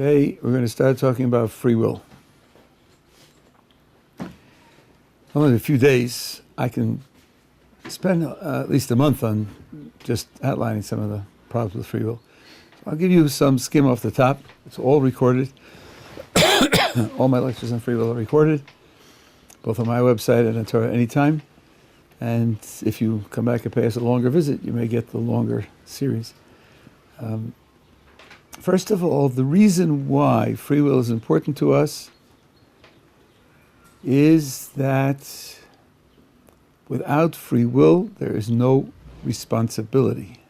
Today we're going to start talking about free will. Only a few days I can spend at least a month on just outlining some of the problems with free will. So I'll give you some skim off the top. It's all recorded. All my lectures on free will are recorded, both on my website and on Torah Anytime. And if you come back and pay us a longer visit, you may get the longer series. First of all, the reason why free will is important to us is that without free will, there is no responsibility.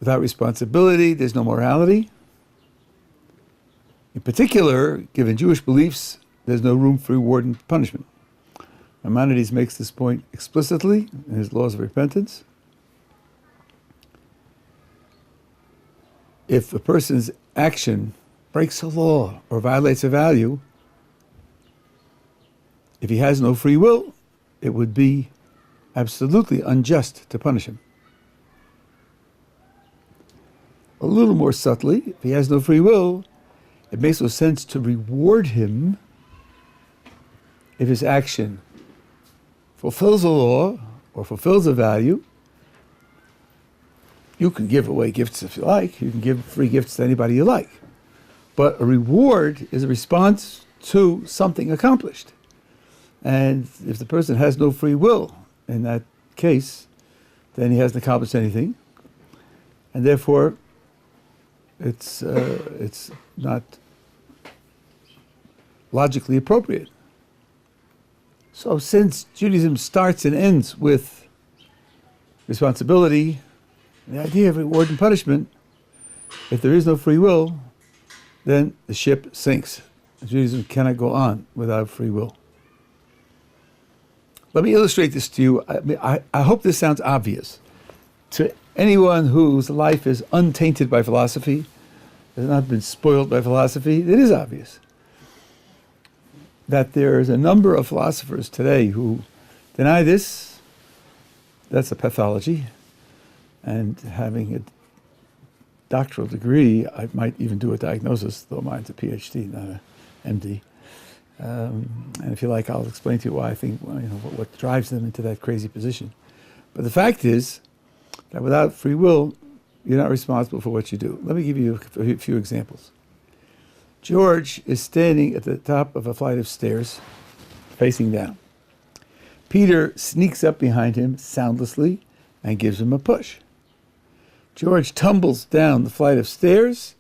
Without responsibility, there's no morality. In particular, given Jewish beliefs, there's no room for reward and punishment. Maimonides makes this point explicitly in his Laws of Repentance. If a person's action breaks a law or violates a value, if he has no free will, it would be absolutely unjust to punish him. A little more subtly, if he has no free will, it makes no sense to reward him if his action fulfills a law or fulfills a value. You can give away gifts if you like. You can give free gifts to anybody you like. But a reward is a response to something accomplished. And if the person has no free will in that case, then he hasn't accomplished anything. And therefore, it's not logically appropriate. So since Judaism starts and ends with responsibility, the idea of reward and punishment, if there is no free will, then the ship sinks. Judaism cannot go on without free will. Let me illustrate this to you. I hope this sounds obvious. To anyone whose life is untainted by philosophy, has not been spoiled by philosophy, it is obvious that there is a number of philosophers today who deny this. That's a pathology. And having a doctoral degree, I might even do a diagnosis, though mine's a PhD, not an MD. And if you like, I'll explain to you why I think, what drives them into that crazy position. But the fact is that without free will, you're not responsible for what you do. Let me give you a few examples. George is standing at the top of a flight of stairs, facing down. Peter sneaks up behind him soundlessly and gives him a push. George tumbles down the flight of stairs,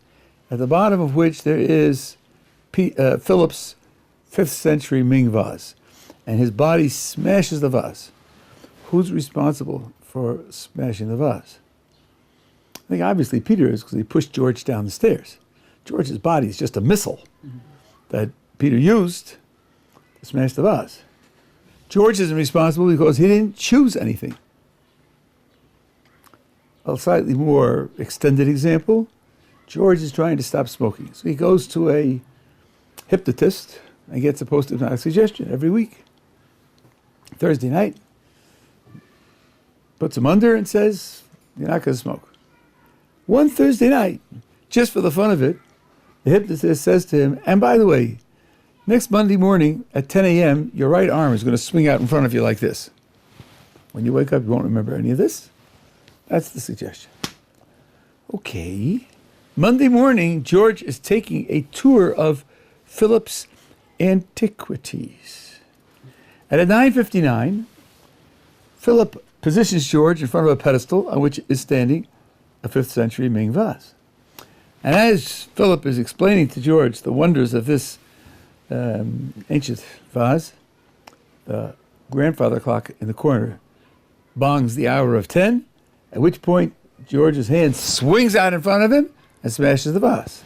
at the bottom of which there is Philip's 5th century Ming vase, and his body smashes the vase. Who's responsible for smashing the vase? I think obviously Peter is, because he pushed George down the stairs. George's body is just a missile that Peter used to smash the vase. George isn't responsible because he didn't choose anything. A slightly more extended example, George is trying to stop smoking. So he goes to a hypnotist and gets a post-hypnotic suggestion every week. Thursday night, puts him under and says, you're not going to smoke. One Thursday night, just for the fun of it, the hypnotist says to him, and by the way, next Monday morning at 10 a.m., your right arm is going to swing out in front of you like this. When you wake up, you won't remember any of this. That's the suggestion. Okay. Monday morning, George is taking a tour of Philip's antiquities. And at 9:59, Philip positions George in front of a pedestal on which is standing a 5th century Ming vase. And as Philip is explaining to George the wonders of this ancient vase, the grandfather clock in the corner bongs the hour of 10, at which point George's hand swings out in front of him and smashes the vase.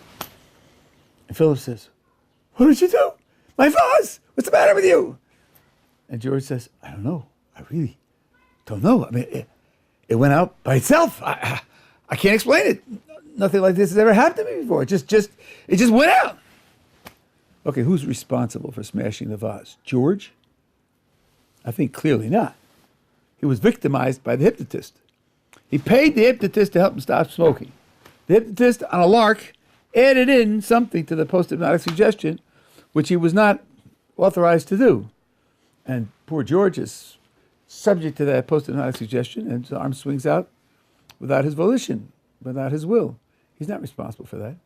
And Philip says, what did you do? My vase! What's the matter with you? And George says, I don't know. I really don't know. I mean, it went out by itself. I can't explain it. Nothing like this has ever happened to me before. It just went out. Okay, who's responsible for smashing the vase? George? I think clearly not. He was victimized by the hypnotist. He paid the hypnotist to help him stop smoking. The hypnotist, on a lark, added in something to the post-hypnotic suggestion, which he was not authorized to do. And poor George is subject to that post-hypnotic suggestion, and his arm swings out without his volition, without his will. He's not responsible for that.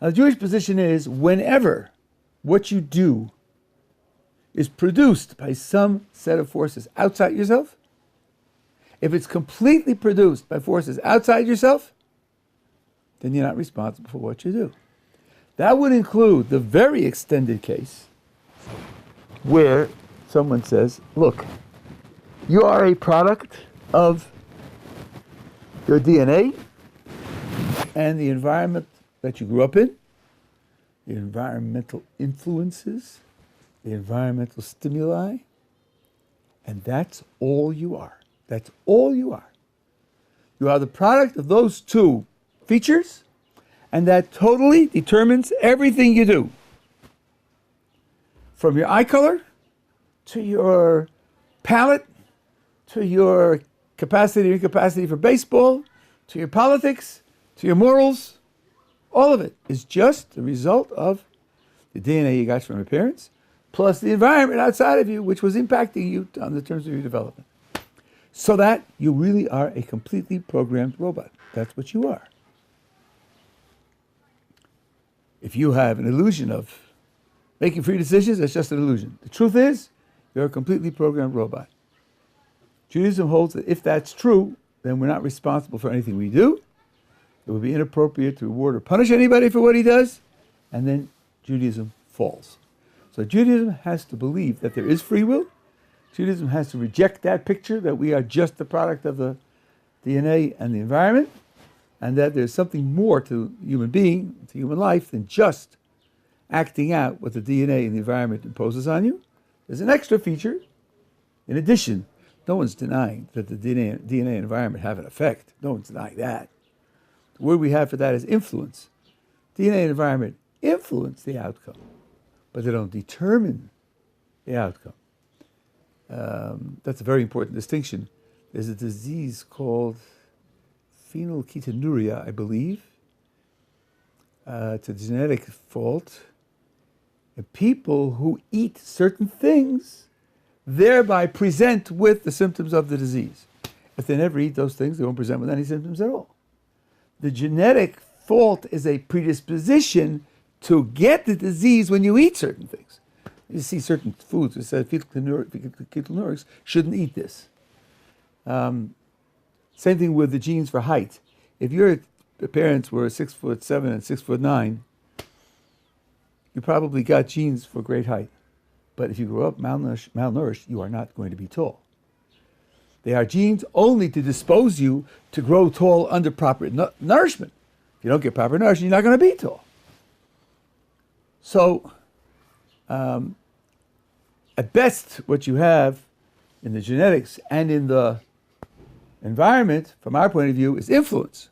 Now, the Jewish position is whenever what you do is produced by some set of forces outside yourself, if it's completely produced by forces outside yourself, then you're not responsible for what you do. That would include the very extended case where someone says, look, you are a product of your DNA and the environment that you grew up in, the environmental influences, the environmental stimuli, and that's all you are. That's all you are. You are the product of those two features, and that totally determines everything you do. From your eye color, to your palate, to your capacity or incapacity for baseball, to your politics, to your morals, all of it is just the result of the DNA you got from your parents, plus the environment outside of you, which was impacting you on the terms of your development. So that you really are a completely programmed robot. That's what you are. If you have an illusion of making free decisions, that's just an illusion. The truth is, you're a completely programmed robot. Judaism holds that if that's true, then we're not responsible for anything we do. It would be inappropriate to reward or punish anybody for what he does, and then Judaism falls. So Judaism has to believe that there is free will. Judaism has to reject that picture that we are just the product of the DNA and the environment, and that there's something more to human being, to human life, than just acting out what the DNA and the environment imposes on you. There's an extra feature. In addition, no one's denying that the DNA and environment have an effect. No one's denying that. The word we have for that is influence. DNA and environment influence the outcome, but they don't determine the outcome. That's a very important distinction. There's a disease called phenylketonuria, I believe. It's a genetic fault. And people who eat certain things thereby present with the symptoms of the disease. If they never eat those things, they won't present with any symptoms at all. The genetic fault is a predisposition to get the disease when you eat certain things. You see certain foods that say phenylketonuria shouldn't eat this. Same thing with the genes for height. If your parents were 6'7" and 6'9", you probably got genes for great height. But if you grow up malnourished, you are not going to be tall. They are genes only to dispose you to grow tall under proper nourishment. If you don't get proper nourishment, you're not going to be tall. So, at best, what you have in the genetics and in the environment, from our point of view, is influence.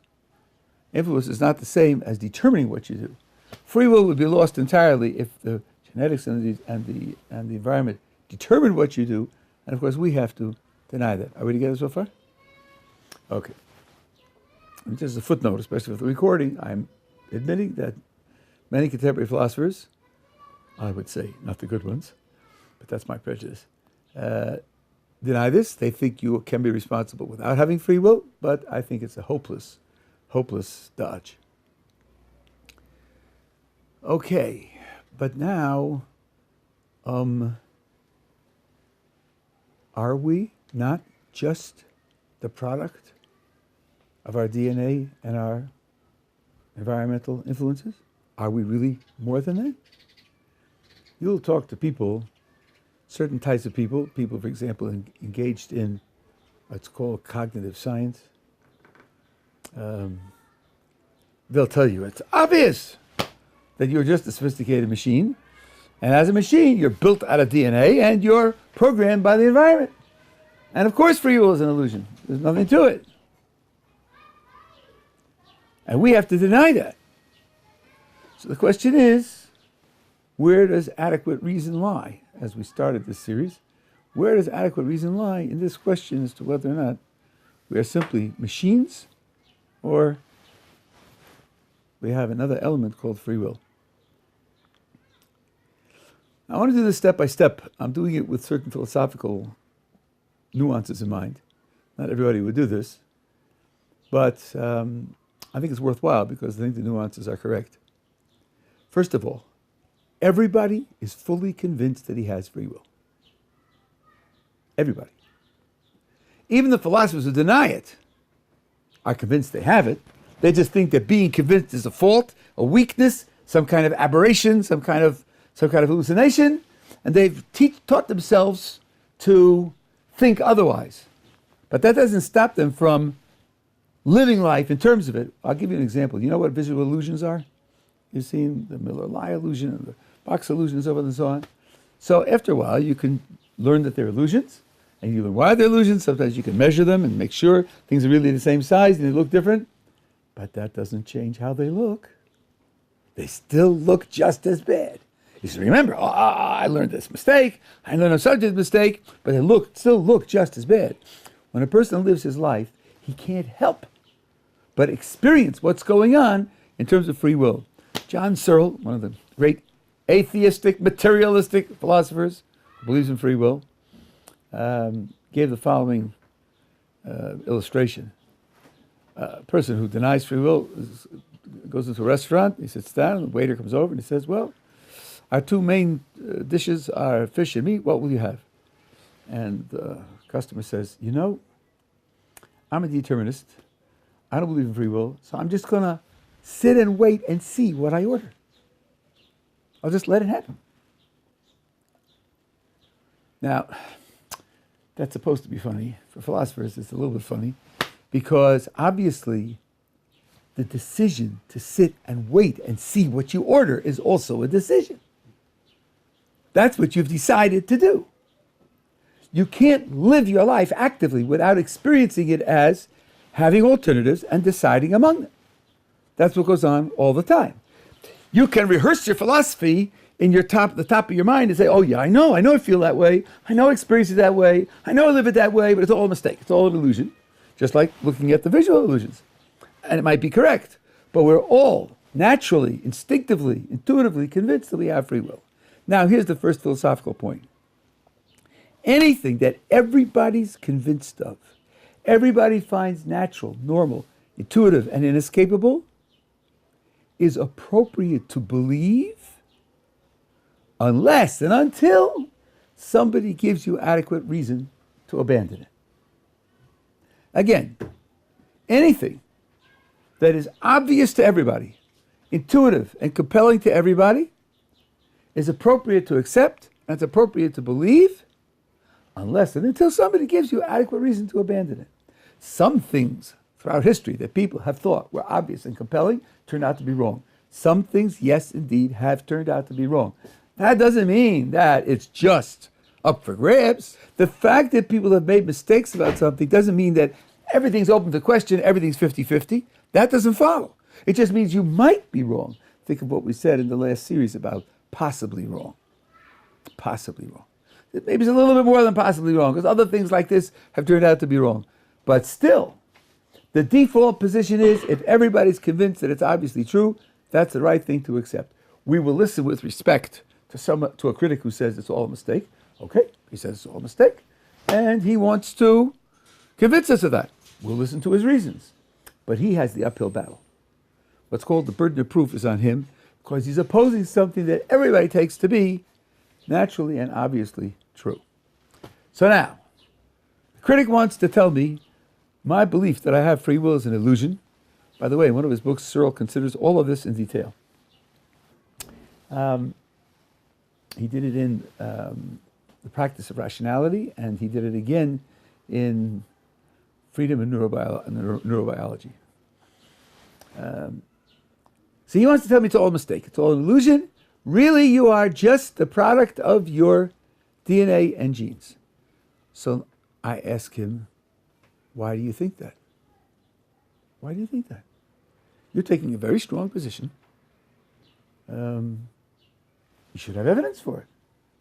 Influence is not the same as determining what you do. Free will would be lost entirely if the genetics and the environment determine what you do, and of course we have to deny that. Are we together so far? Okay. And just a footnote, especially with the recording, I'm admitting that many contemporary philosophers, I would say not the good ones, but that's my prejudice, deny this. They think you can be responsible without having free will, but I think it's a hopeless dodge. Okay, but now, are we not just the product of our DNA and our environmental influences? Are we really more than that? You'll talk to people, certain types of people, for example, engaged in what's called cognitive science. They'll tell you it's obvious that you're just a sophisticated machine, and as a machine, you're built out of DNA and you're programmed by the environment. And of course, free will is an illusion. There's nothing to it. And we have to deny that. So the question is, where does adequate reason lie? As we started this series, where does adequate reason lie in this question as to whether or not we are simply machines or we have another element called free will. I want to do this step by step. I'm doing it with certain philosophical nuances in mind. Not everybody would do this, but I think it's worthwhile because I think the nuances are correct. First of all, everybody is fully convinced that he has free will. Everybody. Even the philosophers who deny it are convinced they have it. They just think that being convinced is a fault, a weakness, some kind of aberration, some kind of hallucination, and they've taught themselves to think otherwise. But that doesn't stop them from living life in terms of it. I'll give you an example. You know what visual illusions are? You've seen the Miller-Lye illusion and the box illusion and so on and so on. So after a while, you can learn that they're illusions, and you learn why they're illusions. Sometimes you can measure them and make sure things are really the same size and they look different. But that doesn't change how they look. They still look just as bad. You should remember, I learned this mistake, I learned such a mistake, but they still look just as bad. When a person lives his life, he can't help but experience what's going on in terms of free will. John Searle, one of the great atheistic, materialistic philosophers who believes in free will, gave the following illustration. A person who denies free will goes into a restaurant, he sits down, the waiter comes over and he says, well, our two main dishes are fish and meat, what will you have? And the customer says, you know, I'm a determinist. I don't believe in free will, so I'm just going to sit and wait and see what I order. I'll just let it happen. Now, that's supposed to be funny. For philosophers, it's a little bit funny because obviously the decision to sit and wait and see what you order is also a decision. That's what you've decided to do. You can't live your life actively without experiencing it as having alternatives and deciding among them. That's what goes on all the time. You can rehearse your philosophy in the top of your mind and say, oh yeah, I know I feel that way, I know I experience it that way, I know I live it that way, but it's all a mistake, it's all an illusion. Just like looking at the visual illusions. And it might be correct, but we're all naturally, instinctively, intuitively convinced that we have free will. Now here's the first philosophical point. Anything that everybody's convinced of, everybody finds natural, normal, intuitive, and inescapable, is appropriate to believe unless and until somebody gives you adequate reason to abandon it. Again, anything that is obvious to everybody, intuitive and compelling to everybody, is appropriate to accept and it's appropriate to believe unless and until somebody gives you adequate reason to abandon it. Some things throughout history that people have thought were obvious and compelling turned out to be wrong. Some things, yes, indeed, have turned out to be wrong. That doesn't mean that it's just up for grabs. The fact that people have made mistakes about something doesn't mean that everything's open to question, everything's 50-50. That doesn't follow. It just means you might be wrong. Think of what we said in the last series about possibly wrong. Possibly wrong. Maybe it's a little bit more than possibly wrong, because other things like this have turned out to be wrong. But still, the default position is if everybody's convinced that it's obviously true, that's the right thing to accept. We will listen with respect to a critic who says it's all a mistake. Okay, he says it's all a mistake, and he wants to convince us of that. We'll listen to his reasons. But he has the uphill battle. What's called the burden of proof is on him, because he's opposing something that everybody takes to be naturally and obviously true. So now, the critic wants to tell me my belief that I have free will is an illusion. By the way, in one of his books, Searle considers all of this in detail. He did it in The Practice of Rationality, and he did it again in Freedom and Neurobiology. So he wants to tell me it's all a mistake. It's all an illusion. Really, you are just the product of your DNA and genes. So I ask him, why do you think that? Why do you think that? You're taking a very strong position. You should have evidence for it.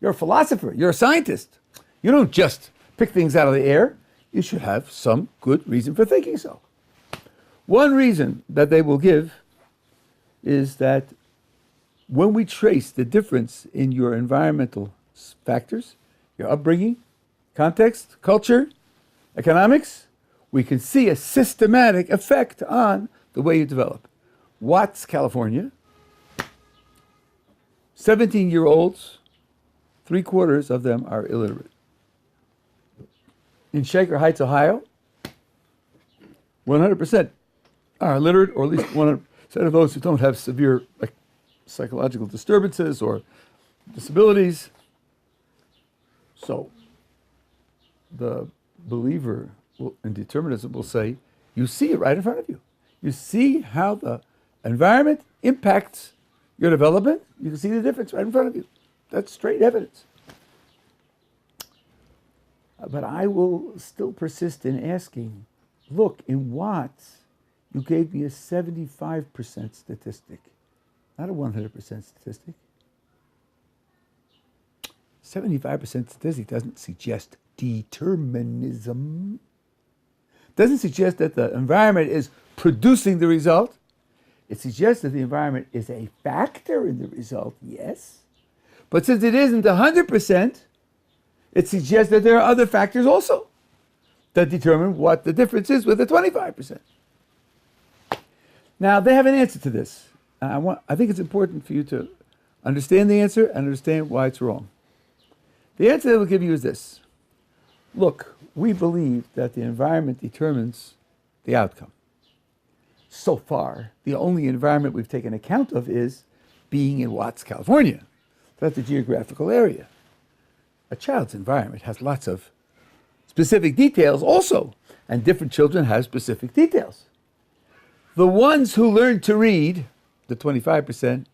You're a philosopher. You're a scientist. You don't just pick things out of the air. You should have some good reason for thinking so. One reason that they will give is that when we trace the difference in your environmental factors, your upbringing, context, culture, economics, we can see a systematic effect on the way you develop. Watts, California, 17-year-olds, 3/4 of them are illiterate. In Shaker Heights, Ohio, 100% are illiterate, or at least 100% of those who don't have severe psychological disturbances or disabilities. So the believer in determinism will say, you see it right in front of you. You see how the environment impacts your development. You can see the difference right in front of you. That's straight evidence. But I will still persist in asking, look, in Watts, you gave me a 75% statistic, not a 100% statistic. 75% statistic doesn't suggest determinism. Doesn't suggest that the environment is producing the result. It suggests that the environment is a factor in the result, yes. But since it isn't 100%, it suggests that there are other factors also that determine what the difference is with the 25%. Now, they have an answer to this. I think it's important for you to understand the answer and understand why it's wrong. The answer they will give you is this. Look, we believe that the environment determines the outcome. So far, the only environment we've taken account of is being in Watts, California. That's the geographical area. A child's environment has lots of specific details also, and different children have specific details. The ones who learn to read, the 25%,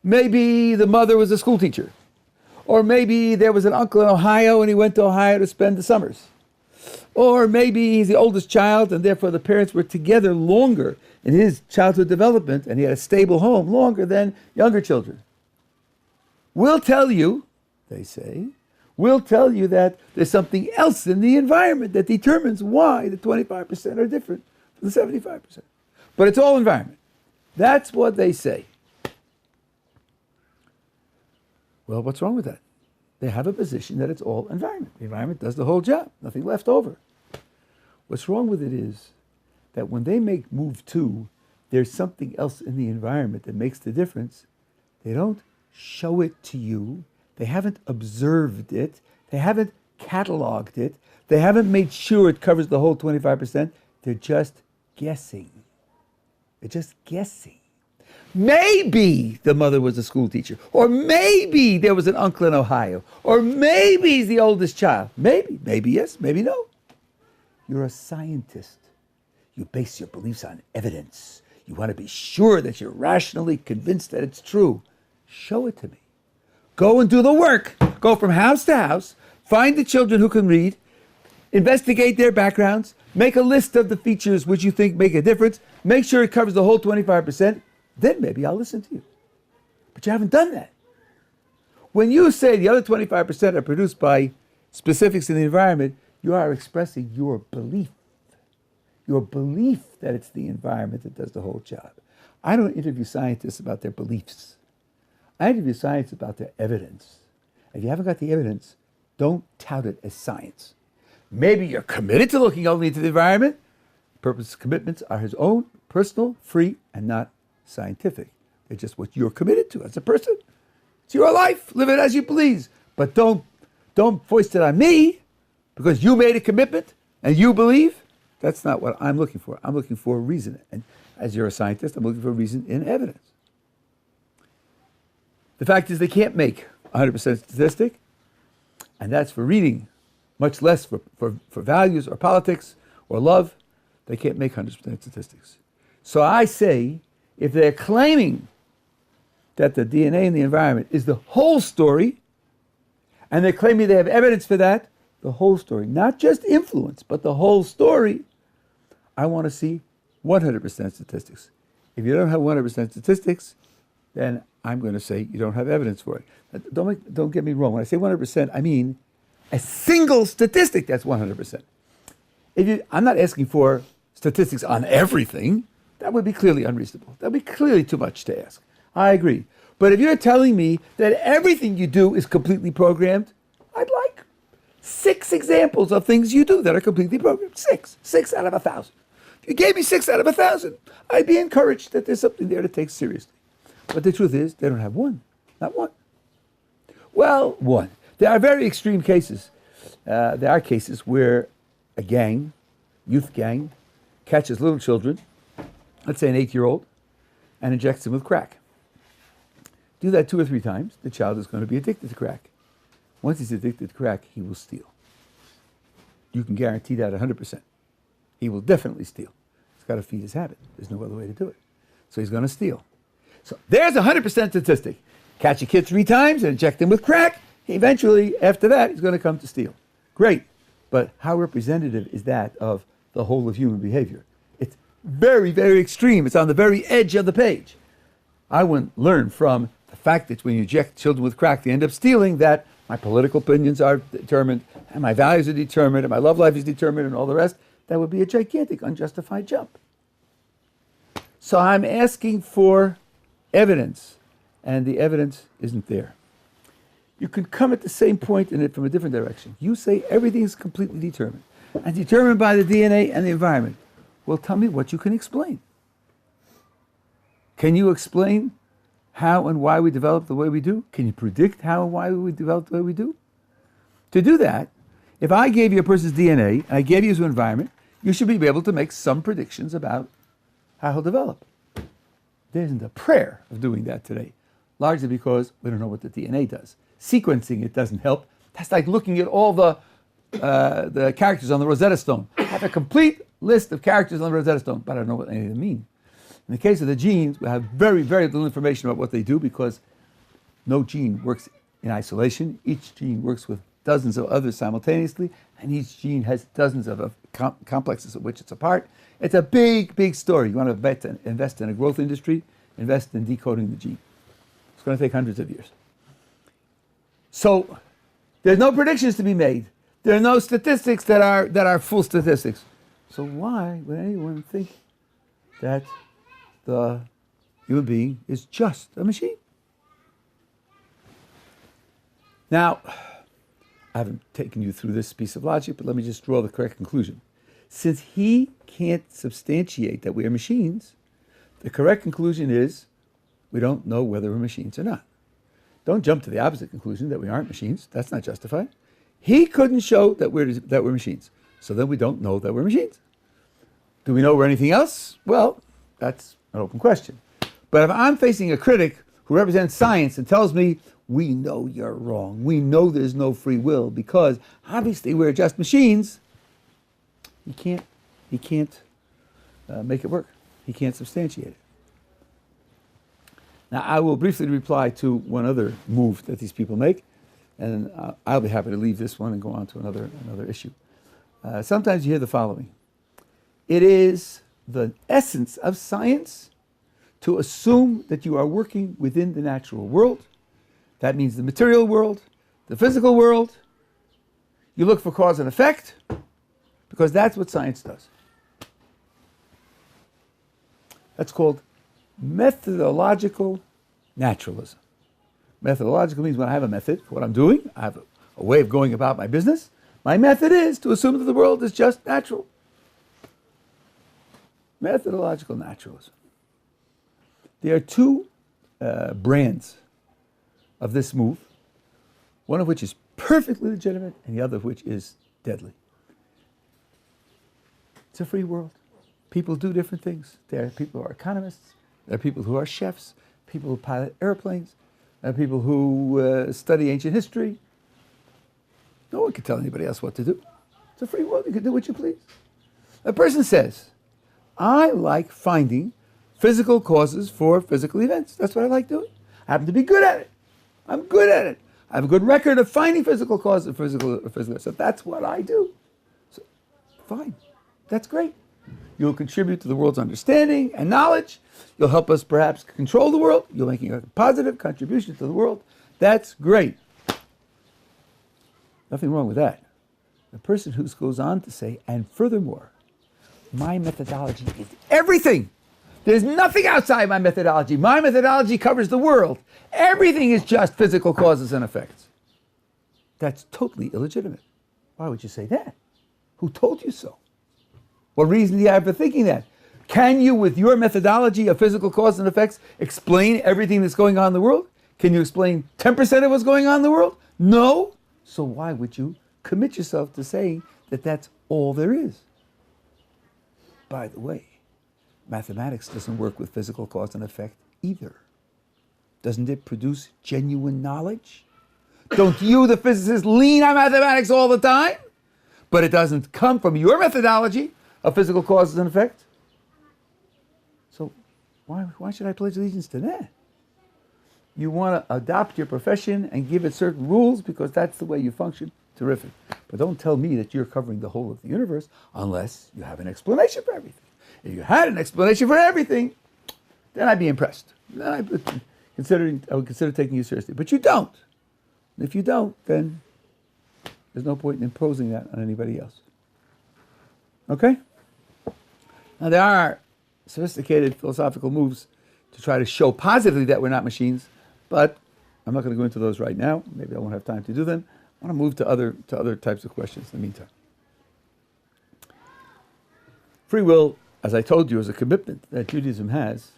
maybe the mother was a school teacher, or maybe there was an uncle in Ohio and he went to Ohio to spend the summers. Or maybe he's the oldest child and therefore the parents were together longer in his childhood development and he had a stable home longer than younger children. We'll tell you, they say, we'll tell you that there's something else in the environment that determines why the 25% are different from the 75%. But it's all environment. That's what they say. Well, what's wrong with that? They have a position that it's all environment. The environment does the whole job, nothing left over. What's wrong with it is that when they make move 2, there's something else in the environment that makes the difference. They don't show it to you. They haven't observed it. They haven't cataloged it. They haven't made sure it covers the whole 25%. They're just guessing. They're just guessing. Maybe the mother was a school teacher, or maybe there was an uncle in Ohio, or maybe he's the oldest child. Maybe yes, maybe no. You're a scientist. You base your beliefs on evidence. You want to be sure that you're rationally convinced that it's true. Show it to me. Go and do the work. Go from house to house, find the children who can read, investigate their backgrounds, make a list of the features which you think make a difference, make sure it covers the whole 25%, then maybe I'll listen to you. But you haven't done that. When you say the other 25% are produced by specifics in the environment, you are expressing your belief that it's the environment that does the whole job. I don't interview scientists about their beliefs. I interview science about their evidence. If you haven't got the evidence, don't tout it as science. Maybe you're committed to looking only into the environment. Purpose commitments are his own, personal, free, and not scientific. They're just what you're committed to as a person. It's your life. Live it as you please. But don't foist it on me because you made a commitment and you believe. That's not what I'm looking for. I'm looking for a reason. And as you're a scientist, I'm looking for a reason in evidence. The fact is they can't make 100% statistic, and that's for reading, much less for values or politics or love. They can't make 100% statistics. So I say, if they're claiming that the DNA in the environment is the whole story, and they're claiming they have evidence for that, the whole story, not just influence, but the whole story, I want to see 100% statistics. If you don't have 100% statistics, then I'm going to say you don't have evidence for it. Don't get me wrong. When I say 100%, I mean a single statistic that's 100%. I'm not asking for statistics on everything. That would be clearly unreasonable. That would be clearly too much to ask. I agree. But if you're telling me that everything you do is completely programmed, I'd like 6 examples of things you do that are completely programmed. 6. 6 out of 1,000. If you gave me 6 out of 1,000, I'd be encouraged that there's something there to take seriously. But the truth is, they don't have one. Not one. Well, one. There are very extreme cases. There are cases where a gang, youth gang, catches little children, let's say an 8-year-old, and injects them with crack. Do that 2 or 3 times, the child is going to be addicted to crack. Once he's addicted to crack, he will steal. You can guarantee that 100%. He will definitely steal. He's got to feed his habit. There's no other way to do it. So he's going to steal. So there's a 100% statistic. Catch a kid 3 times and inject him with crack. Eventually, after that, he's going to come to steal. Great. But how representative is that of the whole of human behavior? It's very, very extreme. It's on the very edge of the page. I wouldn't learn from the fact that when you inject children with crack, they end up stealing, that my political opinions are determined, and my values are determined, and my love life is determined, and all the rest. That would be a gigantic, unjustified jump. So I'm asking for evidence, and the evidence isn't there. You can come at the same point in it from a different direction. You say everything is completely determined, and determined by the DNA and the environment. Well, tell me what you can explain. Can you explain how and why we develop the way we do? Can you predict how and why we develop the way we do? To do that, if I gave you a person's DNA, and I gave you his environment, you should be able to make some predictions about how he'll develop. There isn't a prayer of doing that today, largely because we don't know what the DNA does. Sequencing it doesn't help. That's like looking at all the characters on the Rosetta Stone. I have a complete list of characters on the Rosetta Stone, but I don't know what any of them mean. In the case of the genes, we have very, very little information about what they do because no gene works in isolation. Each gene works with dozens of others simultaneously, and each gene has dozens of complexes of which it's a part. It's a big, big story. You want to invest in a growth industry, invest in decoding the gene. It's going to take hundreds of years. So there's no predictions to be made. There are no statistics that are full statistics. So why would anyone think that the human being is just a machine? Now, I haven't taken you through this piece of logic, but let me just draw the correct conclusion. Since he can't substantiate that we are machines, the correct conclusion is we don't know whether we're machines or not. Don't jump to the opposite conclusion that we aren't machines. That's not justified. He couldn't show that we're machines. So then we don't know that we're machines. Do we know we're anything else? Well, that's an open question. But if I'm facing a critic who represents science and tells me, we know you're wrong, we know there's no free will because obviously we're just machines, he can't make it work. He can't substantiate it. Now, I will briefly reply to one other move that these people make, and I'll be happy to leave this one and go on to another issue. Sometimes you hear the following. It is the essence of science to assume that you are working within the natural world. That means the material world, the physical world. You look for cause and effect because that's what science does. That's called methodological naturalism. Methodological means when I have a method for what I'm doing, I have a way of going about my business. My method is to assume that the world is just natural. Methodological naturalism. There are 2 brands of this move, one of which is perfectly legitimate and the other of which is deadly. It's a free world. People do different things. There are people who are economists. There are people who are chefs, people who pilot airplanes, there are people who study ancient history. No one can tell anybody else what to do. It's a free world. You can do what you please. A person says, I like finding physical causes for physical events. That's what I like doing. I happen to be good at it. I'm good at it. I have a good record of finding physical causes for physical events. So that's what I do. So, fine. That's great. You'll contribute to the world's understanding and knowledge. You'll help us perhaps control the world. You're making a positive contribution to the world. That's great. Nothing wrong with that. The person who goes on to say, and furthermore, my methodology is everything. There's nothing outside my methodology. My methodology covers the world. Everything is just physical causes and effects. That's totally illegitimate. Why would you say that? Who told you so? What reason do you have for thinking that? Can you, with your methodology of physical causes and effects, explain everything that's going on in the world? Can you explain 10% of what's going on in the world? No. So why would you commit yourself to saying that that's all there is? By the way, mathematics doesn't work with physical cause and effect either. Doesn't it produce genuine knowledge? Don't you, the physicist, lean on mathematics all the time? But it doesn't come from your methodology of physical causes and effects. So why should I pledge allegiance to that? You want to adopt your profession and give it certain rules because that's the way you function. Terrific. But don't tell me that you're covering the whole of the universe unless you have an explanation for everything. If you had an explanation for everything, then I'd be impressed. Then I would consider taking you seriously. But you don't. And if you don't, then there's no point in imposing that on anybody else. Okay? Now there are sophisticated philosophical moves to try to show positively that we're not machines, but I'm not going to go into those right now. Maybe I won't have time to do them. I want to move to other types of questions in the meantime. Free will, as I told you, is a commitment that Judaism has.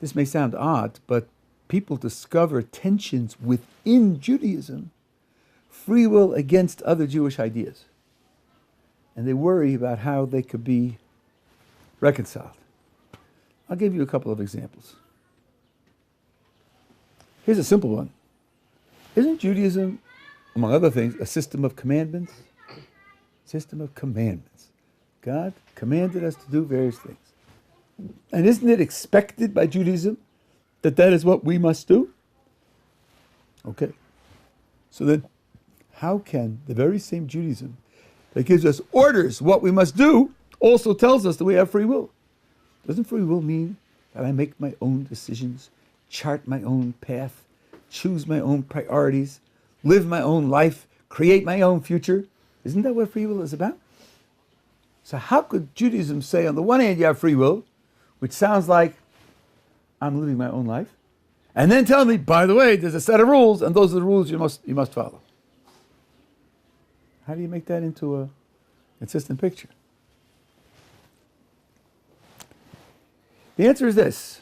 This may sound odd, but people discover tensions within Judaism, free will against other Jewish ideas. And they worry about how they could be reconciled. I'll give you a couple of examples. Here's a simple one. Isn't Judaism, among other things, a system of commandments? System of commandments. God commanded us to do various things. And isn't it expected by Judaism that that is what we must do? Okay. So then, how can the very same Judaism that gives us orders what we must do also tells us that we have free will? Doesn't free will mean that I make my own decisions, chart my own path, choose my own priorities, live my own life, create my own future? Isn't that what free will is about? So how could Judaism say, on the one hand, you have free will, which sounds like I'm living my own life, and then tell me, by the way, there's a set of rules, and those are the rules you must follow? How do you make that into a consistent picture? The answer is this.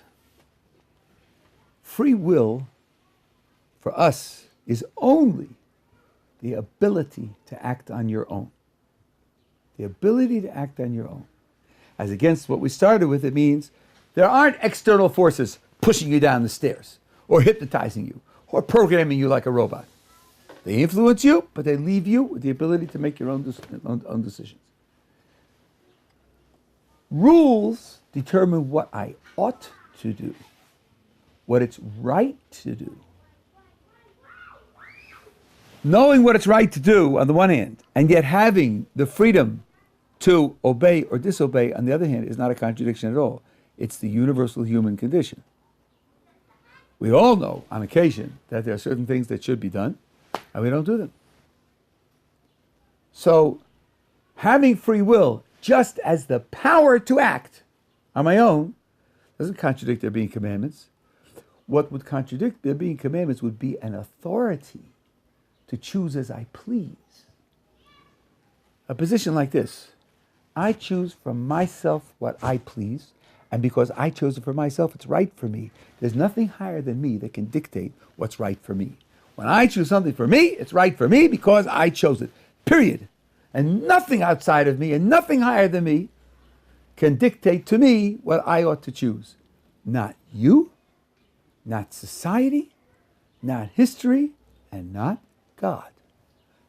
Free will, for us, is only the ability to act on your own. The ability to act on your own. As against what we started with, it means there aren't external forces pushing you down the stairs, or hypnotizing you, or programming you like a robot. They influence you, but they leave you with the ability to make your own decisions. Rules determine what I ought to do, what it's right to do. Knowing what it's right to do on the one hand, and yet having the freedom to obey or disobey on the other hand, is not a contradiction at all. It's the universal human condition. We all know on occasion that there are certain things that should be done, and we don't do them. So having free will, just as the power to act on my own, doesn't contradict there being commandments. What would contradict there being commandments would be an authority to choose as I please. A position like this: I choose for myself what I please, and because I chose it for myself, it's right for me. There's nothing higher than me that can dictate what's right for me. When I choose something for me, it's right for me because I chose it, period. And nothing outside of me and nothing higher than me can dictate to me what I ought to choose. Not you, not society, not history, and not God.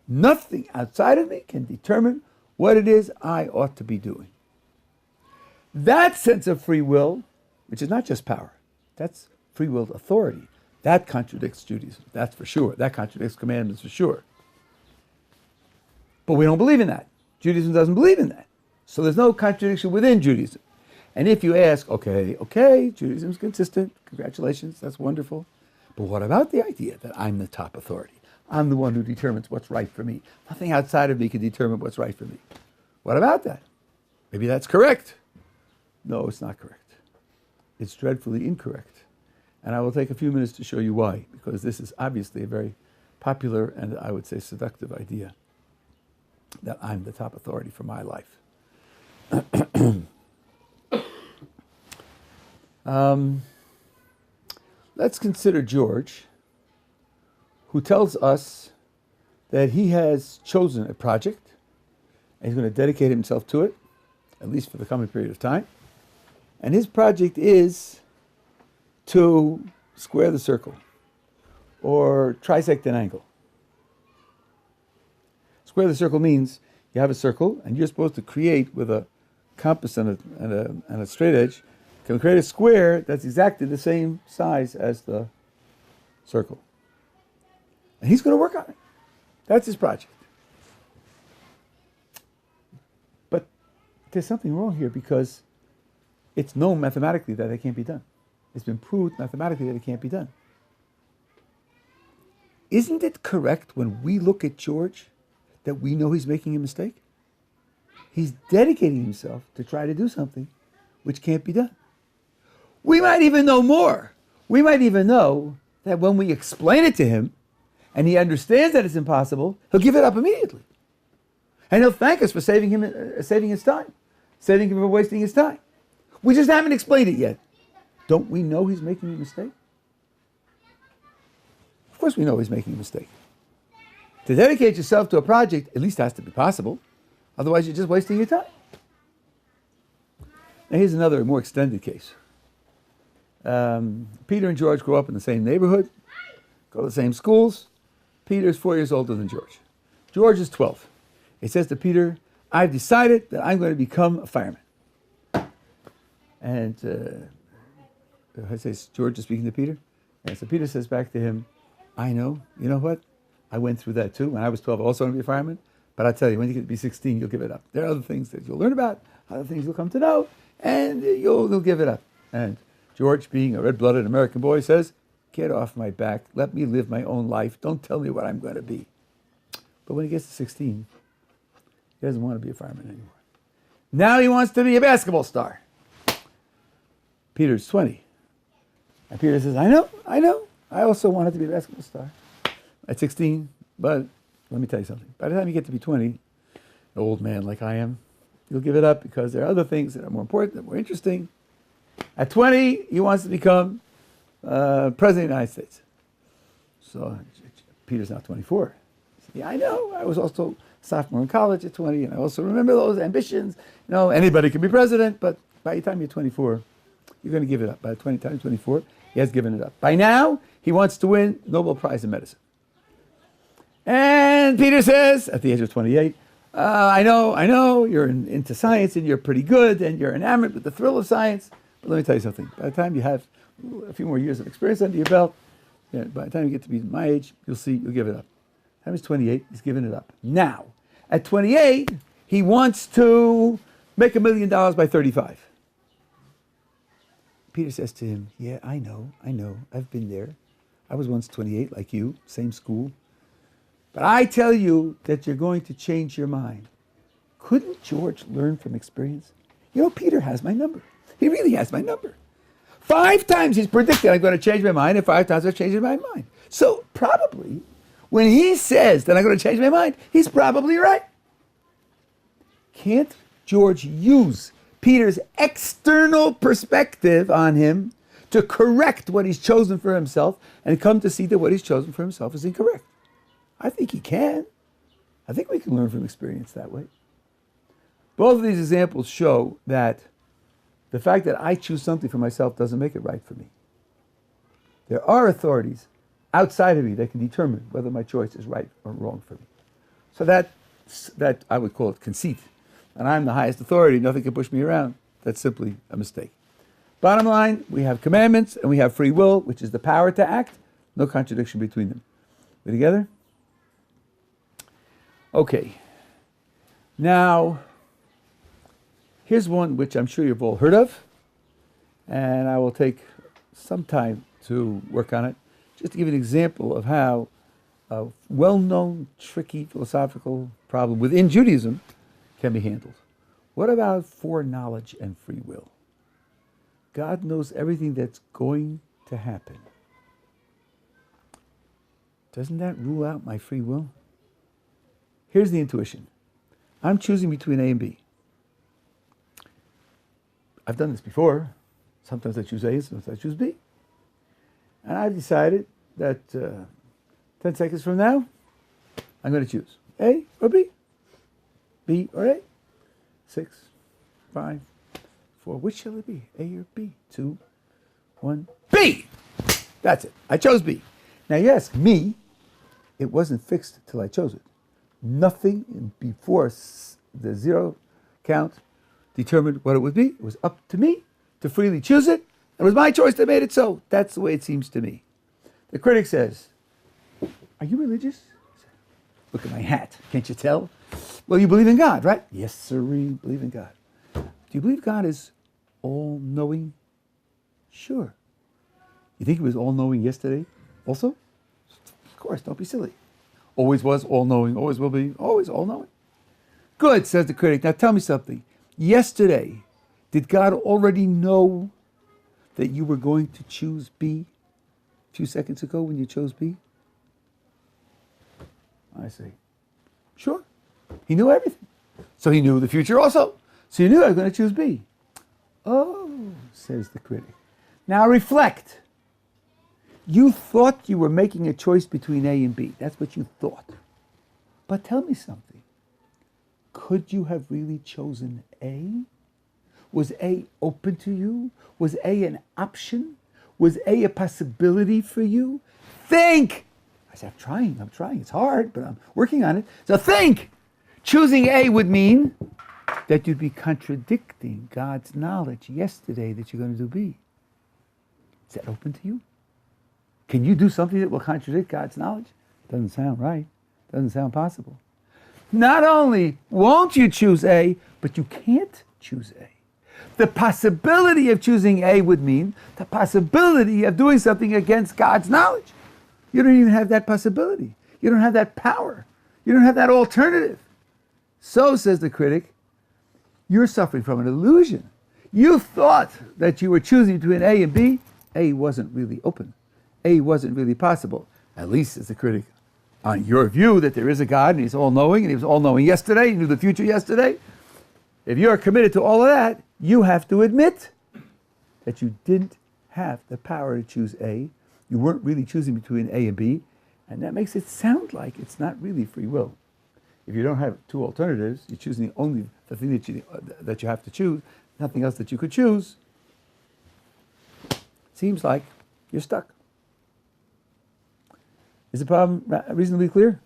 Nothing outside of me can determine what it is I ought to be doing. That sense of free will, which is not just power, that's free willed authority, that contradicts Judaism, that's for sure. That contradicts commandments for sure. But we don't believe in that. Judaism doesn't believe in that. So there's no contradiction within Judaism. And if you ask, okay, Judaism's consistent, congratulations, that's wonderful. But what about the idea that I'm the top authority? I'm the one who determines what's right for me. Nothing outside of me can determine what's right for me. What about that? Maybe that's correct. No, it's not correct. it's dreadfully incorrect. And I will take a few minutes to show you why, because this is obviously a very popular and I would say seductive idea that I'm the top authority for my life. Let's consider George, who tells us that he has chosen a project and he's going to dedicate himself to it, at least for the coming period of time. And his project is to square the circle or trisect an angle. Square the circle means you have a circle and you're supposed to create with a compass and a straight edge, can create a square that's exactly the same size as the circle. And he's going to work on it. That's his project. But there's something wrong here because it's known mathematically that it can't be done. It's been proved mathematically that it can't be done. Isn't it correct when we look at George that we know he's making a mistake? He's dedicating himself to try to do something which can't be done. We might even know more. We might even know that when we explain it to him and he understands that it's impossible, he'll give it up immediately. And he'll thank us for saving his time, saving him from wasting his time. We just haven't explained it yet. Don't we know he's making a mistake? Of course we know he's making a mistake. To dedicate yourself to a project at least has to be possible. Otherwise you're just wasting your time. Now here's another more extended case. Peter and George grow up in the same neighborhood, go to the same schools. Peter is 4 years older than George. George is 12. He says to Peter, I've decided that I'm going to become a fireman. And I say, George is speaking to Peter. And so Peter says back to him, I know, you know what? I went through that too. When I was 12, I also wanted to be a fireman. But I tell you, when you get to be 16, you'll give it up. There are other things that you'll learn about, other things you'll come to know, and you'll give it up. And George, being a red-blooded American boy, says, get off my back. Let me live my own life. Don't tell me what I'm going to be. But when he gets to 16, he doesn't want to be a fireman anymore. Now he wants to be a basketball star. Peter's 20. And Peter says, I know. I also wanted to be a basketball star at 16. But let me tell you something. By the time you get to be 20, an old man like I am, you'll give it up because there are other things that are more important, that are more interesting. At 20, he wants to become President of the United States. So Peter's now 24. He said, yeah, I know. I was also a sophomore in college at 20, and I also remember those ambitions. You know, anybody can be president, but by the time you're 24, you're going to give it up. By the time you're 24, he has given it up. By now, he wants to win Nobel Prize in Medicine. And Peter says, at the age of 28, I know, you're into science and you're pretty good and you're enamored with the thrill of science. But let me tell you something. By the time you have a few more years of experience under your belt, by the time you get to be my age, you'll see, you'll give it up. By the time he's 28, he's giving it up. Now, at 28, he wants to make $1 million by 35. Peter says to him, yeah, I know, I've been there. I was once 28 like you, same school. But I tell you that you're going to change your mind. Couldn't George learn from experience? You know, Peter has my number. He really has my number. 5 times he's predicted I'm going to change my mind, and 5 times I've changed my mind. So probably, when he says that I'm going to change my mind, he's probably right. Can't George use Peter's external perspective on him to correct what he's chosen for himself and come to see that what he's chosen for himself is incorrect? I think he can. I think we can learn from experience that way. Both of these examples show that the fact that I choose something for myself doesn't make it right for me. There are authorities outside of me that can determine whether my choice is right or wrong for me. So that I would call it conceit. And I'm the highest authority, nothing can push me around. That's simply a mistake. Bottom line, we have commandments and we have free will, which is the power to act. No contradiction between them. We together? Okay. Now, here's one which I'm sure you've all heard of, and I will take some time to work on it, just to give you an example of how a well-known, tricky philosophical problem within Judaism can be handled. What about foreknowledge and free will? God knows everything that's going to happen. Doesn't that rule out my free will? Here's the intuition. I'm choosing between A and B. I've done this before. Sometimes I choose A and sometimes I choose B. And I've decided that 10 seconds from now, I'm going to choose A or B. B or A. 6, 5, 4. Which shall it be? A or B? 2, 1. B! That's it. I chose B. Now you ask me, it wasn't fixed till I chose it. Nothing before the zero count determined what it would be. It was up to me to freely choose it. It was my choice that made it so. That's the way it seems to me. The critic says, are you religious? Look at my hat. Can't you tell? Well, you believe in God, right? Yes, sir, we believe in God. Do you believe God is all-knowing? Sure. You think he was all-knowing yesterday also? Of course, don't be silly. Always was all-knowing, always will be, always all-knowing. Good, says the critic. Now tell me something. Yesterday, did God already know that you were going to choose B a few seconds ago when you chose B? I say, sure. He knew everything. So he knew the future also. So he knew I was going to choose B. Oh, says the critic. Now reflect. You thought you were making a choice between A and B. That's what you thought. But tell me something. Could you have really chosen A? Was A open to you? Was A an option? Was A a possibility for you? Think! I said, I'm trying. It's hard, but I'm working on it. So think! Choosing A would mean that you'd be contradicting God's knowledge yesterday that you're going to do B. Is that open to you? Can you do something that will contradict God's knowledge? Doesn't sound right. Doesn't sound possible. Not only won't you choose A, but you can't choose A. The possibility of choosing A would mean the possibility of doing something against God's knowledge. You don't even have that possibility. You don't have that power. You don't have that alternative. So, says the critic, you're suffering from an illusion. You thought that you were choosing between A and B. A wasn't really open. A wasn't really possible. At least, says the critic, on your view that there is a God and he's all-knowing, and he was all-knowing yesterday, he knew the future yesterday. If you're committed to all of that, you have to admit that you didn't have the power to choose A. You weren't really choosing between A and B, and that makes it sound like it's not really free will. If you don't have two alternatives, you're choosing only the thing that you have to choose, nothing else that you could choose. Seems like you're stuck. Is the problem reasonably clear?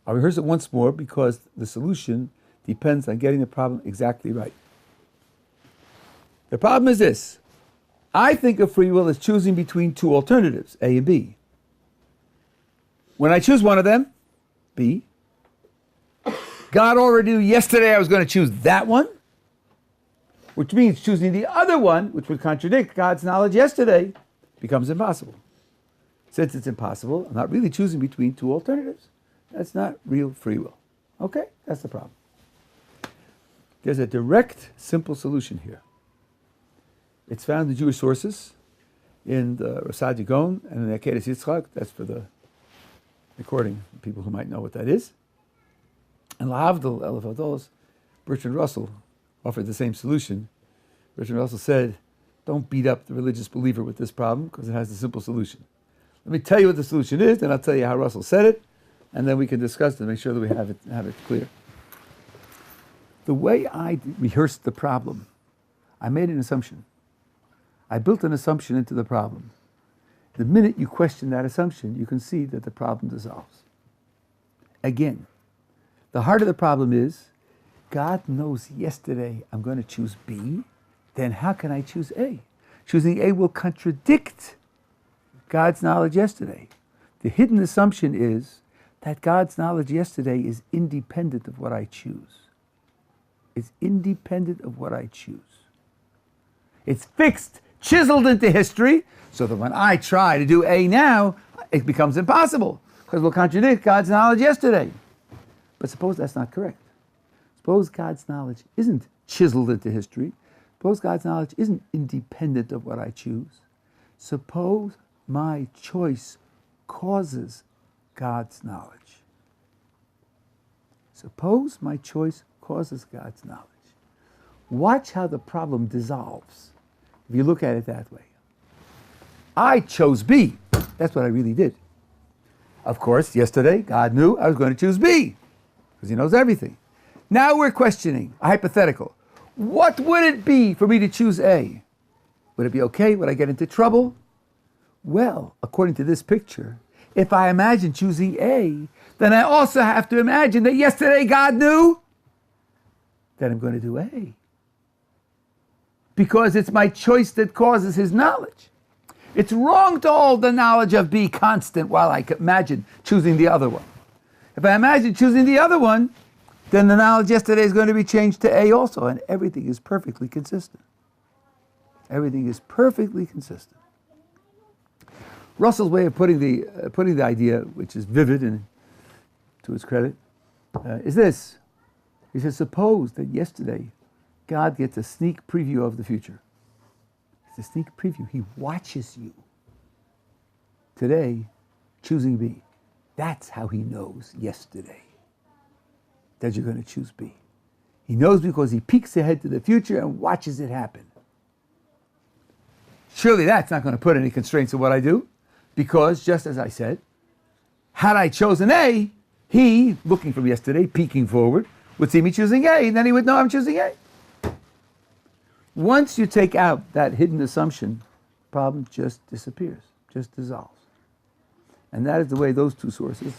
I'll rehearse it once more because the solution depends on getting the problem exactly right. The problem is this. I think of free will as choosing between two alternatives, A and B. When I choose one of them, B, God already knew yesterday I was going to choose that one, which means choosing the other one, which would contradict God's knowledge yesterday, becomes impossible. Since it's impossible, I'm not really choosing between two alternatives. That's not real free will. Okay? That's the problem. There's a direct, simple solution here. It's found in Jewish sources, in the Rasad Yagon and in the Akedas Yitzchak. That's for the recording, people who might know what that is. And Lahavdil Elef Adolos, Bertrand Russell offered the same solution. Bertrand Russell said, don't beat up the religious believer with this problem because it has the simple solution. Let me tell you what the solution is, then I'll tell you how Russell said it, and then we can discuss it and make sure that we have it clear. The way I rehearsed the problem, I made an assumption. I built an assumption into the problem. The minute you question that assumption, you can see that the problem dissolves. Again, the heart of the problem is, God knows yesterday I'm going to choose B, then how can I choose A? Choosing A will contradict God's knowledge yesterday. The hidden assumption is that God's knowledge yesterday is independent of what I choose. It's independent of what I choose. It's fixed, chiseled into history, so that when I try to do A now, it becomes impossible, because it will contradict God's knowledge yesterday. But suppose that's not correct. Suppose God's knowledge isn't chiseled into history, Suppose God's knowledge isn't independent of what I choose. Suppose my choice causes God's knowledge. Suppose my choice causes God's knowledge. Watch how the problem dissolves if you look at it that way. I chose B. That's what I really did. Of course, yesterday, God knew I was going to choose B because he knows everything. Now we're questioning, a hypothetical. What would it be for me to choose A? Would it be okay? Would I get into trouble? Well, according to this picture, if I imagine choosing A, then I also have to imagine that yesterday God knew that I'm going to do A. Because it's my choice that causes his knowledge. It's wrong to hold the knowledge of B constant while I imagine choosing the other one. If I imagine choosing the other one, then the knowledge yesterday is going to be changed to A also, and everything is perfectly consistent. Everything is perfectly consistent. Russell's way of putting the idea, which is vivid and to his credit, is this. He says, suppose that yesterday God gets a sneak preview of the future. It's a sneak preview. He watches you. Today, choosing B. That's how he knows yesterday that you're going to choose B. He knows because he peeks ahead to the future and watches it happen. Surely that's not going to put any constraints on what I do, because just as I said, had I chosen A, he, looking from yesterday, peeking forward, would see me choosing A, and then he would know I'm choosing A. Once you take out that hidden assumption, the problem just disappears, just dissolves. And that is the way those two sources,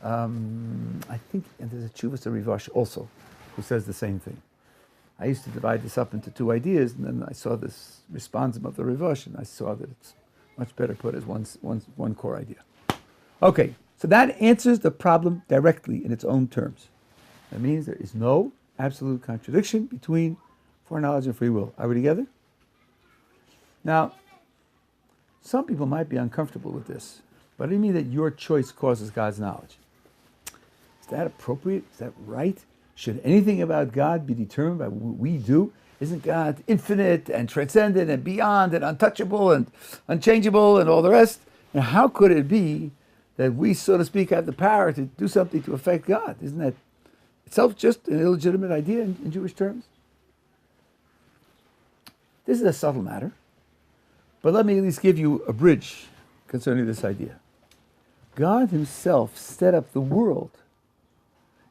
I think, and there's a Chuvas Rivash also, who says the same thing. I used to divide this up into two ideas, and then I saw this responsum of the Rivash, and I saw that it's much better put as one core idea. Okay, so that answers the problem directly in its own terms. That means there is no absolute contradiction between foreknowledge and free will. Are we together? Now, some people might be uncomfortable with this, but I mean that your choice causes God's knowledge. Is that appropriate? Is that right? Should anything about God be determined by what we do? Isn't God infinite and transcendent and beyond and untouchable and unchangeable and all the rest? And how could it be that we, so to speak, have the power to do something to affect God? Isn't that itself just an illegitimate idea in Jewish terms? This is a subtle matter, but let me at least give you a bridge concerning this idea. God himself set up the world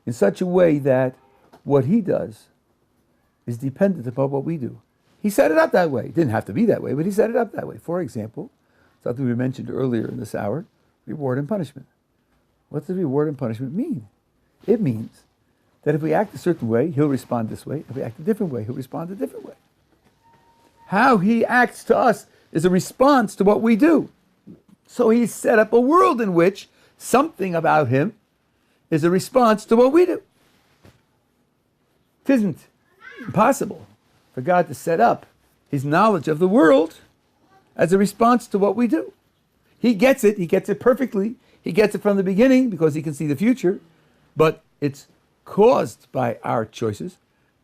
in such a way that what he does is dependent upon what we do. He set it up that way. It didn't have to be that way, but he set it up that way. For example, something we mentioned earlier in this hour, reward and punishment. What does reward and punishment mean? It means that if we act a certain way, he'll respond this way. If we act a different way, he'll respond a different way. How he acts to us is a response to what we do. So he set up a world in which something about him is a response to what we do. It isn't impossible for God to set up his knowledge of the world as a response to what we do. He gets it perfectly. He gets it from the beginning because he can see the future, but it's caused by our choices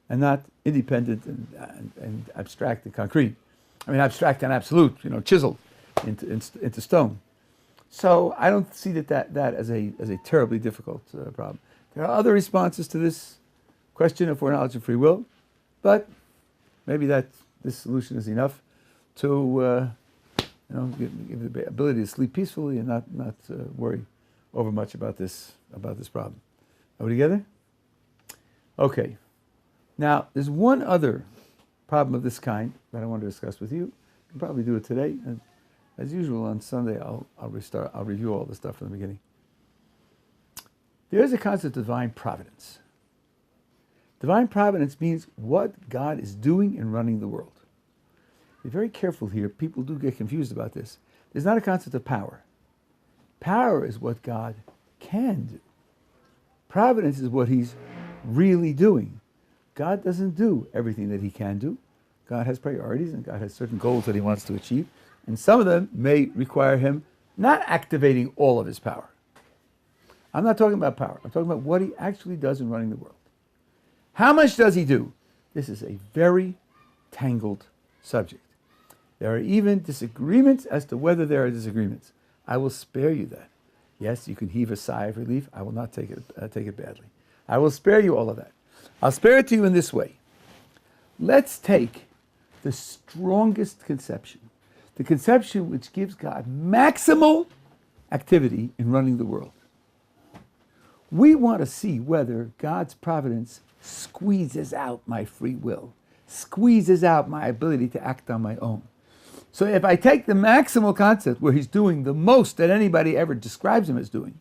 and not independent and abstract and concrete. I mean, abstract and absolute, chiseled into stone. So I don't see that as a terribly difficult problem. There are other responses to this question of foreknowledge and free will, but maybe this solution is enough to give the ability to sleep peacefully and not worry over much about this problem. Are we together? Okay. Now, there's one other problem of this kind that I want to discuss with you. You can probably do it today. And as usual, on Sunday, I'll review all the stuff from the beginning. There is a concept of divine providence. Divine providence means what God is doing in running the world. Be very careful here. People do get confused about this. There's not a concept of power. Power is what God can do. Providence is what he's really doing. God doesn't do everything that he can do. God has priorities and God has certain goals that he wants to achieve. And some of them may require him not activating all of his power. I'm not talking about power. I'm talking about what he actually does in running the world. How much does he do? This is a very, tangled subject. There are even disagreements as to whether there are disagreements. I will spare you that. Yes, you can heave a sigh of relief. I will not take it badly. I will spare you all of that. I'll spare it to you in this way. Let's take the strongest conception, the conception which gives God maximal activity in running the world. We want to see whether God's providence squeezes out my free will, squeezes out my ability to act on my own. So if I take the maximal concept where he's doing the most that anybody ever describes him as doing,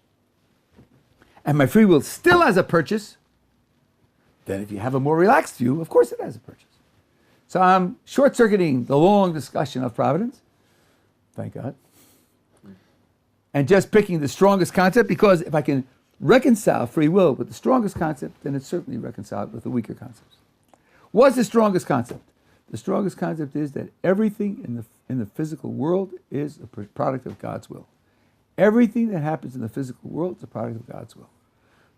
and my free will still has a purchase, then if you have a more relaxed view, of course it has a purchase. So I'm short-circuiting the long discussion of providence, thank God, and just picking the strongest concept, because if I can reconcile free will with the strongest concept, then it's certainly reconciled with the weaker concepts. What's the strongest concept? The strongest concept is that everything in the physical world is a product of God's will. Everything that happens in the physical world is a product of God's will.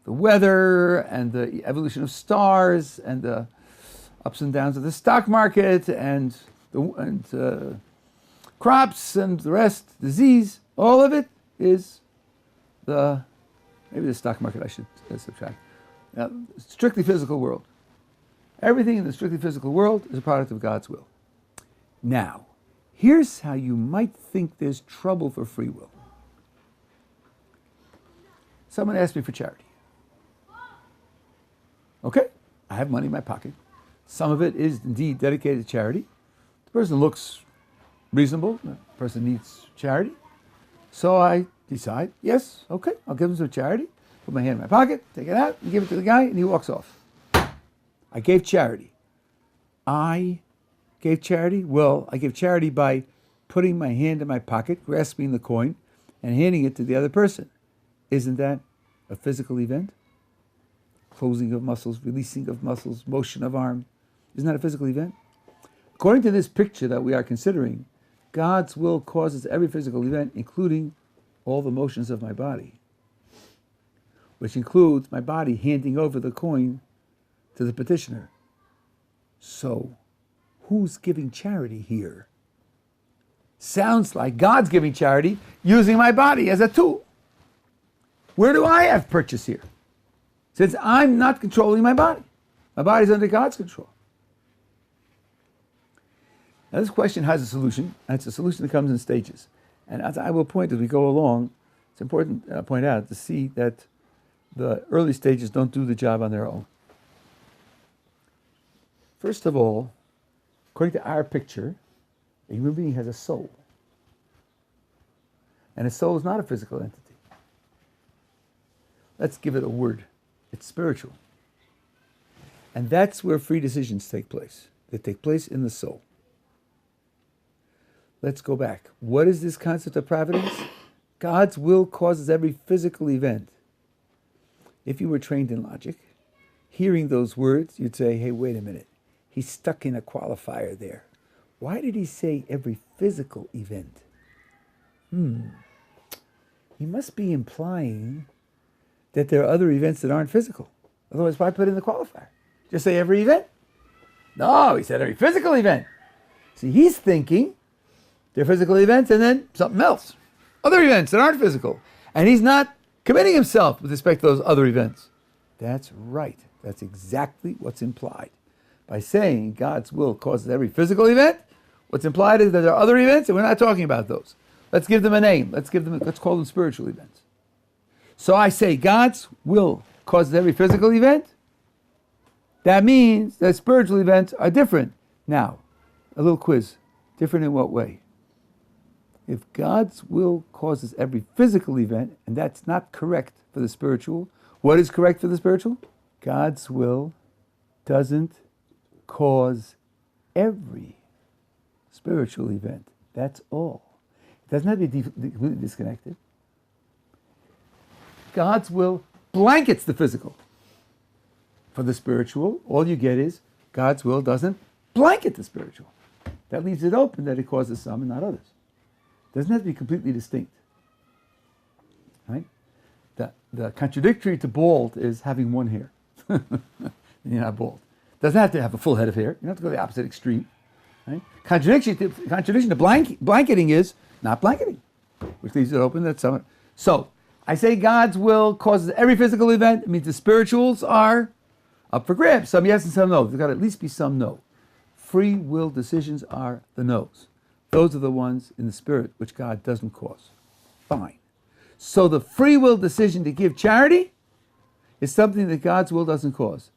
The weather and the evolution of stars and the ups and downs of the stock market and crops and the rest, disease, all of it is maybe the stock market I should subtract. Strictly physical world. Everything in the strictly physical world is a product of God's will. Now, here's how you might think there's trouble for free will. Someone asked me for charity. Okay, I have money in my pocket. Some of it is indeed dedicated to charity. The person looks reasonable. The person needs charity. So I decide, yes, okay, I'll give him some charity. Put my hand in my pocket, take it out, and give it to the guy, and he walks off. I gave charity. I gave charity? Well, I gave charity by putting my hand in my pocket, grasping the coin, and handing it to the other person. Isn't that a physical event? Closing of muscles, releasing of muscles, motion of arm. Isn't that a physical event? According to this picture that we are considering, God's will causes every physical event, including all the motions of my body, which includes my body handing over the coin to the petitioner. So, who's giving charity here? Sounds like God's giving charity using my body as a tool. Where do I have purchase here? Since I'm not controlling my body. My body's under God's control. Now this question has a solution, and it's a solution that comes in stages. And as I will point as we go along, it's important to point out to see that the early stages don't do the job on their own. First of all, according to our picture, a human being has a soul. And a soul is not a physical entity. Let's give it a word. It's spiritual. And that's where free decisions take place. They take place in the soul. Let's go back. What is this concept of providence? God's will causes every physical event. If you were trained in logic, hearing those words, you'd say, hey, wait a minute. He's stuck in a qualifier there. Why did he say every physical event? He must be implying that there are other events that aren't physical. Otherwise, why put in the qualifier? Just say every event? No, he said every physical event. See, he's thinking they're physical events and then something else. Other events that aren't physical. And he's not committing himself with respect to those other events. That's right. That's exactly what's implied. By saying God's will causes every physical event, what's implied is that there are other events and we're not talking about those. Let's give them a name. Let's call them spiritual events. So I say God's will causes every physical event. That means that spiritual events are different. Now, a little quiz. Different in what way? If God's will causes every physical event, and that's not correct for the spiritual, what is correct for the spiritual? God's will doesn't cause every spiritual event. That's all. It doesn't have to be completely disconnected. God's will blankets the physical. For the spiritual, all you get is God's will doesn't blanket the spiritual. That leaves it open that it causes some and not others. It doesn't have to be completely distinct. Right? The contradictory to bald is having one hair. And you're not bald. Doesn't have to have a full head of hair. You don't have to go to the opposite extreme. Right? Contradiction to blanketing is not blanketing, which leaves it open that someone. So I say God's will causes every physical event. It means the spirituals are up for grabs. Some yes and some no. There's got to at least be some no. Free will decisions are the no's. Those are the ones in the spirit which God doesn't cause. Fine. So the free will decision to give charity is something that God's will doesn't cause.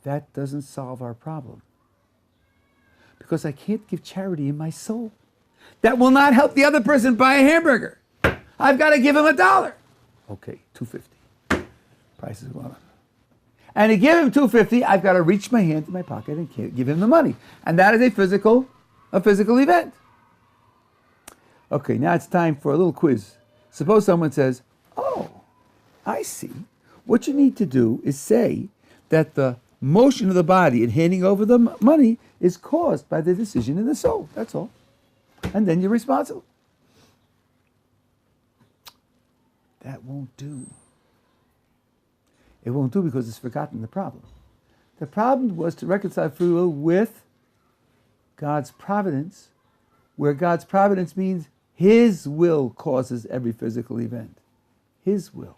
That doesn't solve our problem. Because I can't give charity in my soul. That will not help the other person buy a hamburger. I've got to give him $1. Okay, $2.50. Prices went up. And to give him $2.50, I've got to reach my hand to my pocket and give him the money. And that is a physical event. Okay, now it's time for a little quiz. Suppose someone says, oh, I see. What you need to do is say that the motion of the body in handing over the money is caused by the decision in the soul. That's all. And then you're responsible. That won't do. It won't do because it's forgotten the problem. The problem was to reconcile free will with God's providence, where God's providence means His will causes every physical event. His will.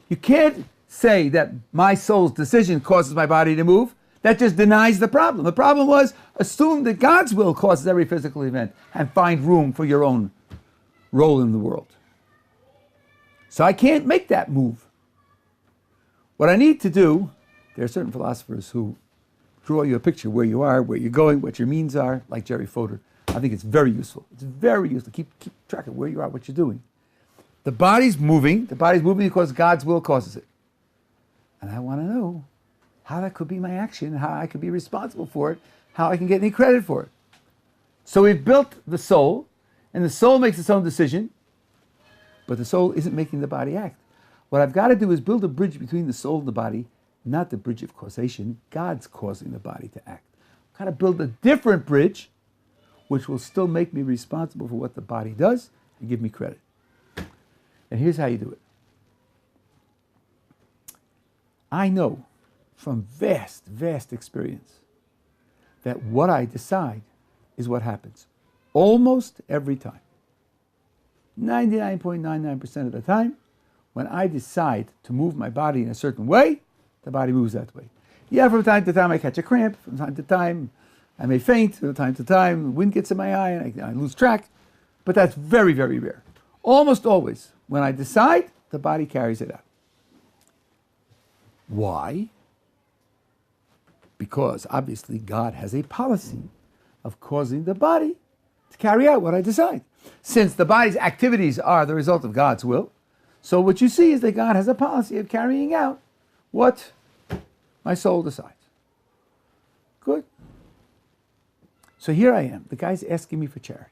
You can't say that my soul's decision causes my body to move. That just denies the problem. The problem was assume that God's will causes every physical event and find room for your own role in the world. So I can't make that move. What I need to do, there are certain philosophers who draw you a picture where you are, where you're going, what your means are, like Jerry Fodor. I think it's very useful. It's very useful. Keep track of where you are, what you're doing. The body's moving. The body's moving because God's will causes it. And I want to know how that could be my action, how I could be responsible for it, how I can get any credit for it. So we've built the soul, and the soul makes its own decision, but the soul isn't making the body act. What I've got to do is build a bridge between the soul and the body, not the bridge of causation. God's causing the body to act. I've got to build a different bridge, which will still make me responsible for what the body does and give me credit. And here's how you do it. I know from vast, vast experience that what I decide is what happens. Almost every time. 99.99% of the time, when I decide to move my body in a certain way, the body moves that way. Yeah, from time to time I catch a cramp. From time to time I may faint. From time to time the wind gets in my eye and I lose track. But that's very, very rare. Almost always, when I decide, the body carries it out. Why? Because obviously God has a policy of causing the body to carry out what I decide. Since the body's activities are the result of God's will, so what you see is that God has a policy of carrying out what my soul decides. Good. So here I am. The guy's asking me for charity.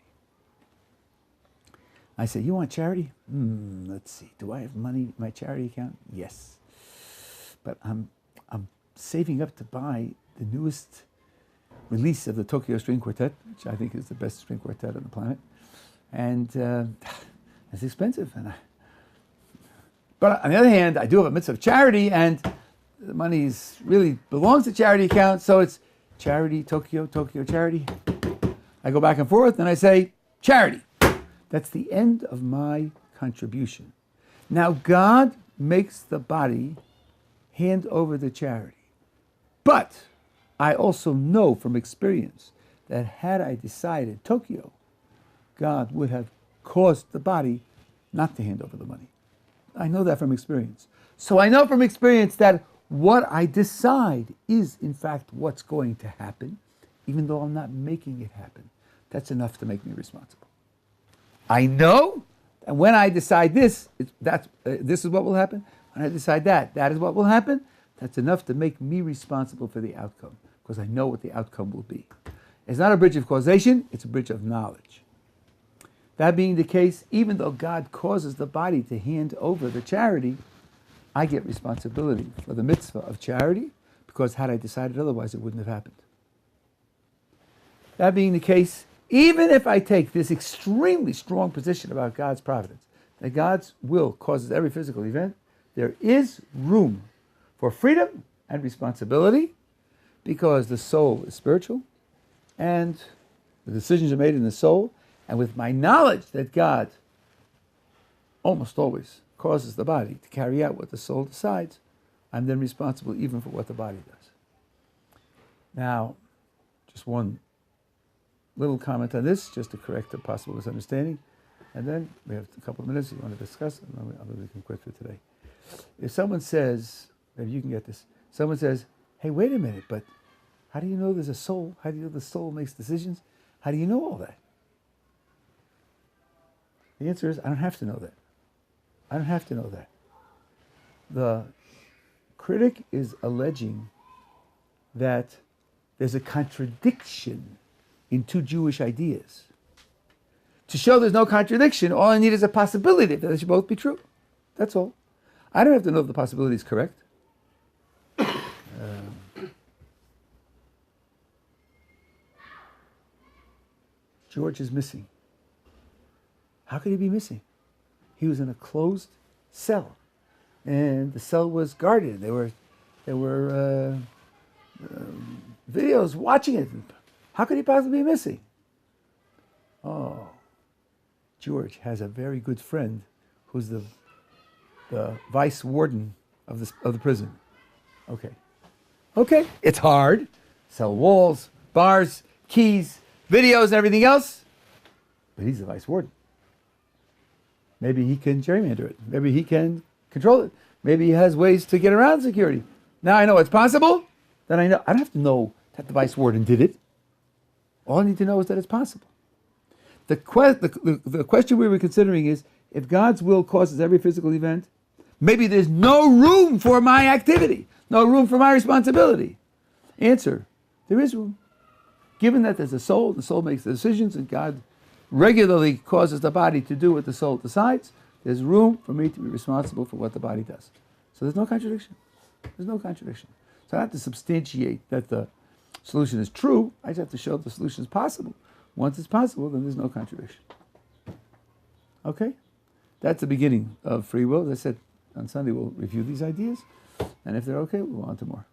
I say, you want charity? Let's see. Do I have money in my charity account? Yes. But I'm saving up to buy the newest release of the Tokyo String Quartet, which I think is the best string quartet on the planet. And it's expensive. But on the other hand, I do have a mitzvah of charity, and the money really belongs to charity account, so it's charity, Tokyo, charity. I go back and forth, and I say, charity. That's the end of my contribution. Now, God makes the body hand over the charity. But I also know from experience that had I decided Tokyo, God would have caused the body not to hand over the money. I know that from experience. So I know from experience that what I decide is, in fact, what's going to happen, even though I'm not making it happen. That's enough to make me responsible. I know that when I decide this, this is what will happen. When I decide that is what will happen. That's enough to make me responsible for the outcome, because I know what the outcome will be. It's not a bridge of causation, it's a bridge of knowledge. That being the case, even though God causes the body to hand over the charity, I get responsibility for the mitzvah of charity, because had I decided otherwise, it wouldn't have happened. That being the case, even if I take this extremely strong position about God's providence, that God's will causes every physical event, there is room for freedom and responsibility, because the soul is spiritual and The decisions are made in the soul, and with my knowledge that God almost always causes the body to carry out what the soul decides, I'm then responsible even for what the body does. Now, just one little comment on this, just to correct a possible misunderstanding, and then we have a couple of minutes you want to discuss, and then we can quit for today. If someone says, maybe you can get this, someone says, hey, wait a minute, but how do you know there's a soul? How do you know the soul makes decisions? How do you know all that? The answer is, I don't have to know that. I don't have to know that. The critic is alleging that there's a contradiction in two Jewish ideas. To show there's no contradiction, all I need is a possibility that they should both be true. That's all. I don't have to know if the possibility is correct. George is missing. How could he be missing? He was in a closed cell, and the cell was guarded. There were videos watching it. How could he possibly be missing? Oh, George has a very good friend who's the vice warden of the prison. Okay, it's hard. Cell walls, bars, keys, videos, and everything else. But he's the vice warden. Maybe he can gerrymander it. Maybe he can control it. Maybe he has ways to get around security. Now I know it's possible. Then I don't have to know that the vice warden did it. All I need to know is that it's possible. The question we were considering is, if God's will causes every physical event, maybe there's no room for my activity, no room for my responsibility. Answer, there is room. Given that there's a soul, the soul makes the decisions, and God regularly causes the body to do what the soul decides, there's room for me to be responsible for what the body does. So there's no contradiction. There's no contradiction. So I have to substantiate that the solution is true. I just have to show the solution is possible. Once it's possible, then there's no contradiction. Okay? That's the beginning of free will. As I said, on Sunday we'll review these ideas, and if they're okay, we'll go on to more.